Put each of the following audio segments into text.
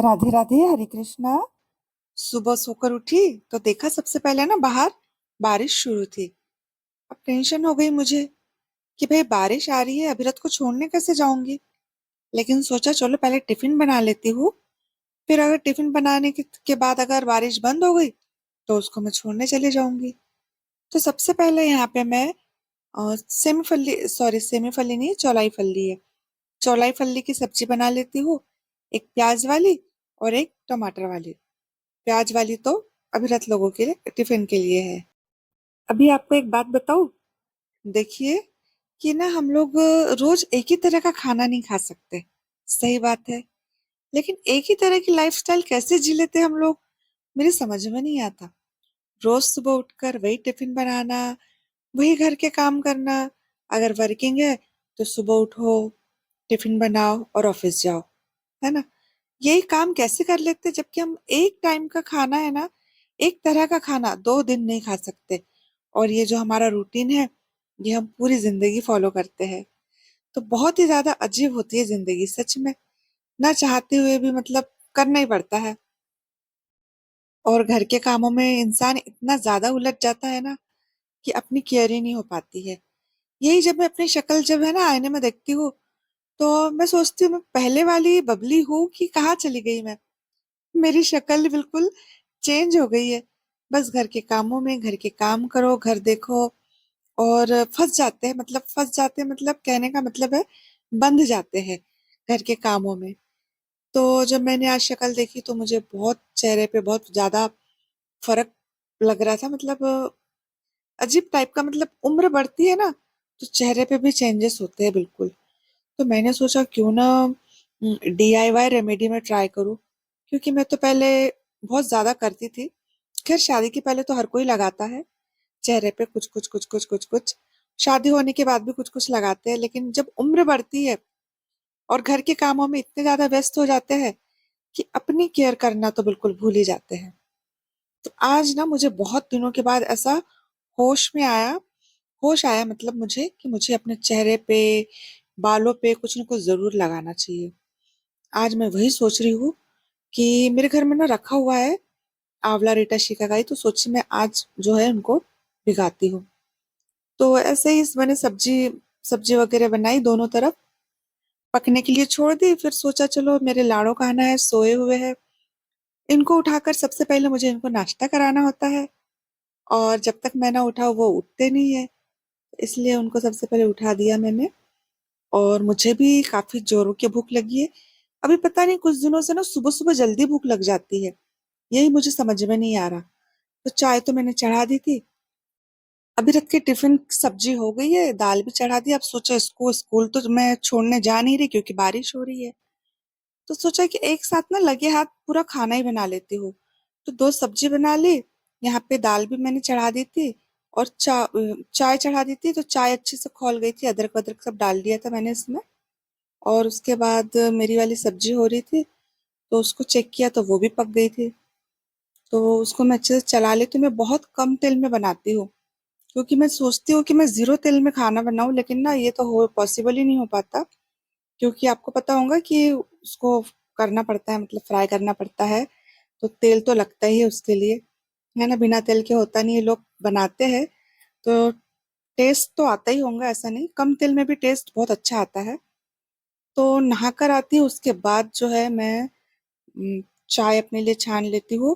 राधे राधे, हरे कृष्णा। सुबह सोकर उठी तो देखा सबसे पहले ना बाहर बारिश शुरू थी। अब टेंशन हो गई मुझे कि भाई बारिश आ रही है, अभिरत को छोड़ने कैसे जाऊंगी। लेकिन सोचा चलो पहले टिफिन बना लेती हूँ। फिर अगर टिफिन बनाने के बाद अगर बारिश बंद हो गई तो उसको मैं छोड़ने चली जाऊंगी। तो सबसे पहले यहाँ पे मैं सेमी फली सॉरी सेमी फली नहीं, चौलाई फली है। चौलाई फली की सब्जी बना लेती हूँ, एक प्याज वाली और एक टमाटर वाली। प्याज वाली तो अभिरत लोगों के लिए टिफिन के लिए है। अभी आपको एक बात बताऊं, देखिए कि ना हम लोग रोज एक ही तरह का खाना नहीं खा सकते। सही बात है। लेकिन एक ही तरह की लाइफस्टाइल कैसे जी लेते हम लोग, मेरी समझ में नहीं आता। रोज सुबह उठकर वही टिफिन बनाना, वही घर के काम करना। अगर वर्किंग है तो सुबह उठो, टिफिन बनाओ और ऑफिस जाओ, है ना। यही काम कैसे कर लेते जबकि हम एक टाइम का खाना है ना, एक तरह का खाना 2 दिन नहीं खा सकते। और ये जो हमारा रूटीन है, ये हम पूरी जिंदगी फॉलो करते हैं। तो बहुत ही ज्यादा अजीब होती है जिंदगी सच में। ना चाहते हुए भी मतलब करना ही पड़ता है। और घर के कामों में इंसान इतना ज्यादा उलझ जाता है ना कि अपनी केयर ही नहीं हो पाती है। यही जब मैं अपनी शक्ल जब है ना आईने में देखती हूँ तो मैं सोचती हूँ मैं पहले वाली बबली हूँ कि कहाँ चली गई मैं। मेरी शक्ल बिल्कुल चेंज हो गई है। बस घर के कामों में, घर के काम करो, घर देखो और फंस जाते हैं मतलब कहने का मतलब है बंध जाते हैं घर के कामों में। तो जब मैंने आज शक्ल देखी तो मुझे बहुत चेहरे पे बहुत ज्यादा फर्क लग रहा था। मतलब अजीब टाइप का, मतलब उम्र बढ़ती है ना तो चेहरे पे भी चेंजेस होते हैं बिल्कुल। तो मैंने सोचा क्यों ना डीआईवाई रेमेडी में ट्राई करूं, क्योंकि मैं तो पहले बहुत ज्यादा करती थी। खैर शादी के पहले तो हर कोई लगाता है चेहरे पे कुछ कुछ कुछ कुछ कुछ कुछ। शादी होने के बाद भी कुछ कुछ लगाते हैं, लेकिन जब उम्र बढ़ती है और घर के कामों में इतने ज्यादा व्यस्त हो जाते हैं कि अपनी केयर करना तो बिल्कुल भूल ही जाते हैं। तो आज ना मुझे बहुत दिनों के बाद ऐसा होश में आया होश आया मतलब मुझे कि मुझे अपने चेहरे पे, बालों पे कुछ न कुछ जरूर लगाना चाहिए। आज मैं वही सोच रही हूँ कि मेरे घर में ना रखा हुआ है आंवला रीटा शिकाकाई, तो सोची मैं आज जो है उनको भिगाती हूँ। तो ऐसे ही मैंने सब्जी सब्जी वगैरह बनाई, दोनों तरफ पकने के लिए छोड़ दी। फिर सोचा चलो मेरे लाड़ो खाना है, सोए हुए हैं, इनको उठाकर सबसे पहले मुझे इनको नाश्ता कराना होता है। और जब तक मैं ना उठाऊं वो उठते नहीं है, इसलिए उनको सबसे पहले उठा दिया मैंने। और मुझे भी काफी जोरों की भूख लगी है। अभी पता नहीं कुछ दिनों से ना सुबह सुबह जल्दी भूख लग जाती है, यही मुझे समझ में नहीं आ रहा। तो चाय तो मैंने चढ़ा दी थी, अभी रख के टिफिन सब्जी हो गई है, दाल भी चढ़ा दी। अब सोचा इसको स्कूल तो मैं छोड़ने जा नहीं रही क्योंकि बारिश हो रही है। तो सोचा कि एक साथ ना लगे हाथ पूरा खाना ही बना लेती हूँ। तो 2 सब्जी बना ली, यहाँ पे दाल भी मैंने चढ़ा दी थी और चाय चढ़ा दी थी। तो चाय अच्छे से खौल गई थी, अदरक वदरक सब डाल दिया था मैंने इसमें। और उसके बाद मेरी वाली सब्जी हो रही थी तो उसको चेक किया तो वो भी पक गई थी। तो उसको मैं अच्छे से चला लेती हूँ। मैं बहुत कम तेल में बनाती हूँ क्योंकि मैं सोचती हूँ कि मैं जीरो तेल में खाना बनाऊं, लेकिन ना ये तो हो पॉसिबल ही नहीं हो पाता। क्योंकि आपको पता होगा कि उसको करना पड़ता है, मतलब फ्राई करना पड़ता है, तो तेल तो लगता ही है उसके लिए, है ना। बिना तेल के होता नहीं है, लोग बनाते हैं तो टेस्ट तो आता ही होगा, ऐसा नहीं, कम तेल में भी टेस्ट बहुत अच्छा आता है। तो नहाकर आती हूँ उसके बाद जो है मैं चाय अपने लिए छान लेती हूँ।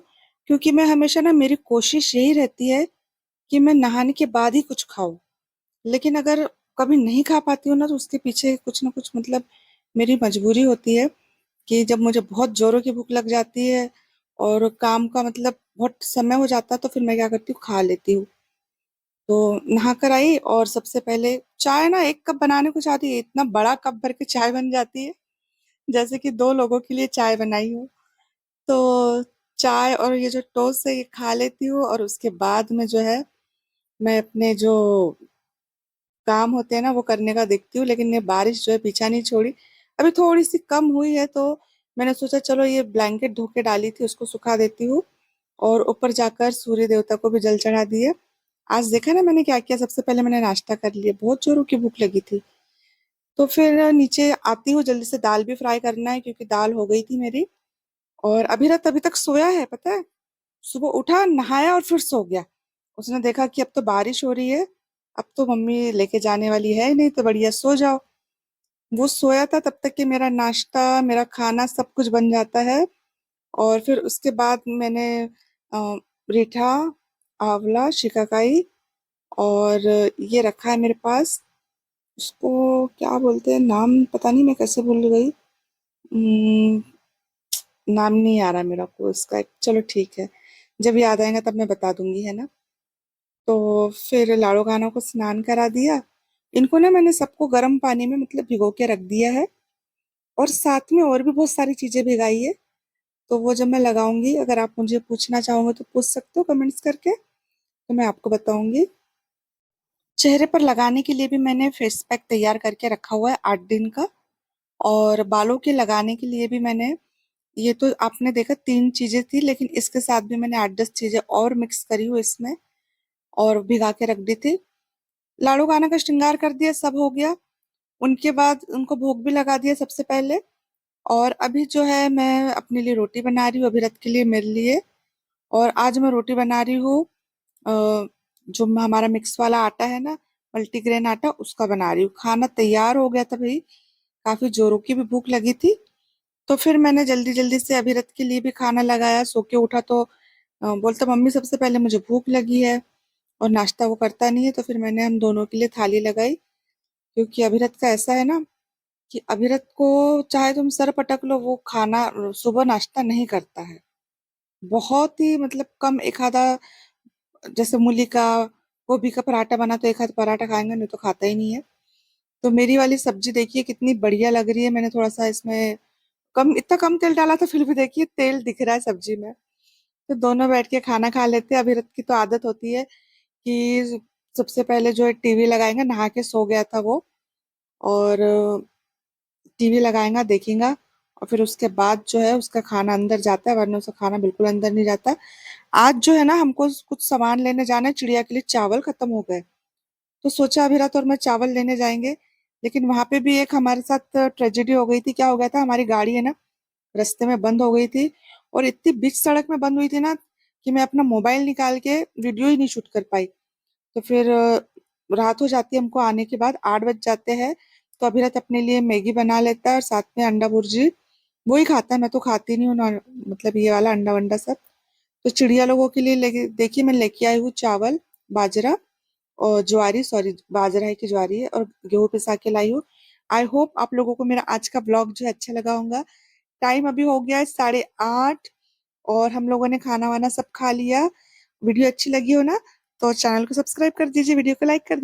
क्योंकि मैं हमेशा ना, मेरी कोशिश यही रहती है कि मैं नहाने के बाद ही कुछ खाऊं। लेकिन अगर कभी नहीं खा पाती हूँ ना तो उसके पीछे कुछ ना कुछ मतलब मेरी मजबूरी होती है कि जब मुझे बहुत जोरों की भूख लग जाती है और काम का मतलब बहुत समय हो जाता है तो फिर मैं क्या करती हूँ, खा लेती हूँ। तो नहा कर आई और सबसे पहले चाय ना 1 कप बनाने को चाहती है, इतना बड़ा कप भर के चाय बन जाती है जैसे कि 2 लोगों के लिए चाय बनाई हो। तो चाय और ये जो टोस्ट है ये खा लेती हूँ और उसके बाद में जो है मैं अपने जो काम होते हैं ना वो करने का देखती हूँ। लेकिन ये बारिश जो है पीछा नहीं छोड़ी, अभी थोड़ी सी कम हुई है तो मैंने सोचा चलो ये ब्लैंकेट धो के डाली थी उसको सुखा देती हूँ। और ऊपर जाकर सूर्य देवता को भी जल चढ़ा दिए। आज देखा ना मैंने क्या किया, सबसे पहले मैंने नाश्ता कर लिया, बहुत जोरों की भूख लगी थी। तो फिर नीचे आती हूँ जल्दी से, दाल भी फ्राई करना है क्योंकि दाल हो गई थी मेरी। और अभिरत अभी तक सोया है, पता है। सुबह उठा, नहाया और फिर सो गया। उसने देखा कि अब तो बारिश हो रही है, अब तो मम्मी लेके जाने वाली है ही नहीं, तो बढ़िया सो जाओ। वो सोया था तब तक कि मेरा नाश्ता, मेरा खाना सब कुछ बन जाता है। और फिर उसके बाद मैंने अ, रीठा, आंवला, शिकाकाई और ये रखा है मेरे पास। उसको क्या बोलते हैं, नाम पता नहीं, मैं कैसे भूल गई। हम्म, नाम नहीं आ रहा मेरा को इसका। चलो ठीक है, जब याद आएगा तब मैं बता दूंगी, है ना। तो फिर लाड़ो खाना को स्नान करा दिया। इनको ना मैंने सबको गर्म पानी में मतलब भिगो के रख दिया है। और साथ में और भी बहुत सारी चीजें भिगाई है। तो वो जब मैं लगाऊंगी, अगर आप मुझे पूछना चाहोगे तो पूछ सकते हो कमेंट्स करके, तो मैं आपको बताऊंगी। चेहरे पर लगाने के लिए भी मैंने फेस पैक तैयार करके रखा हुआ है 8 दिन का। और बालों के लगाने के लिए भी मैंने, ये तो आपने देखा 3 चीजें थी, लेकिन इसके साथ भी मैंने 8-10 चीजें और मिक्स करी हूँ इसमें, और भिगा के रख दी थी। लाड़ू गाना का श्रृंगार कर दिया, सब हो गया। उनके बाद उनको भोग भी लगा दिया सबसे पहले। और अभी जो है मैं अपने लिए रोटी बना रही हूँ, अभिरत के लिए, मेरे लिए। और आज मैं रोटी बना रही हूँ जो हमारा मिक्स वाला आटा है ना, मल्टीग्रेन आटा, उसका बना रही हूँ। खाना तैयार हो गया था भाई, काफी जोरों की भी भूख लगी थी। तो फिर मैंने जल्दी जल्दी से अभिरत के लिए भी खाना लगाया। सो के उठा तो बोलता मम्मी सबसे पहले मुझे भूख लगी है, और नाश्ता वो करता नहीं है। तो फिर मैंने हम दोनों के लिए थाली लगाई। क्योंकि अभिरत का ऐसा है ना कि अभिरत को चाहे तुम सर पटक लो, वो खाना सुबह नाश्ता नहीं करता है। बहुत ही मतलब कम, एक आधा, जैसे मूली का, गोभी का पराठा बना तो एक आध पराठा खाएंगे, नहीं तो खाता ही नहीं है। तो मेरी वाली सब्जी देखिए कितनी बढ़िया लग रही है। मैंने थोड़ा सा इसमें कम, इतना कम तेल डाला था, फिर भी देखिए तेल दिख रहा है सब्जी में। तो दोनों बैठ के खाना खा लेते हैं। अभिरत की तो आदत होती है कि सबसे पहले जो है टीवी लगाएंगे, नहा के सो गया था वो। और टीवी लगाएगा, देखेगा, और फिर उसके बाद जो है उसका खाना अंदर जाता है, वरना उसका खाना बिल्कुल अंदर नहीं जाता। आज जो है ना हमको कुछ सामान लेने जाना है, चिड़िया के लिए चावल खत्म हो गए। तो सोचा अभिरत और मैं चावल लेने जाएंगे। लेकिन वहां पे भी एक हमारे साथ ट्रेजेडी हो गई थी। क्या हो गया था, हमारी गाड़ी है ना, रास्ते में बंद हो गई थी। और इतनी बीच सड़क में बंद हुई थी ना कि मैं अपना मोबाइल निकाल के वीडियो ही नहीं शूट कर पाई। तो फिर रात हो जाती है हमको आने के बाद, 8 बज जाते हैं। तो अभिरत अपने लिए मैगी बना लेता है और साथ में अंडा भुर्जी, वो ही खाता है। मैं तो खाती नहीं हूँ मतलब ये वाला अंडा वंडा सब। तो चिड़िया लोगों के लिए लेके देखिए मैं लेके आई हूँ चावल, बाजरा और ज्वारी, सॉरी बाजरा है कि ज्वारी है, और गेहूं पिसा के लाई हूँ। आई होप आप लोगों को मेरा आज का ब्लॉग जो है अच्छा लगा होगा। टाइम अभी हो गया है 8:30, और हम लोगों ने खाना वाना सब खा लिया। वीडियो अच्छी लगी हो ना, तो चैनल को सब्सक्राइब कर दीजिए, वीडियो को लाइक कर दीजिए।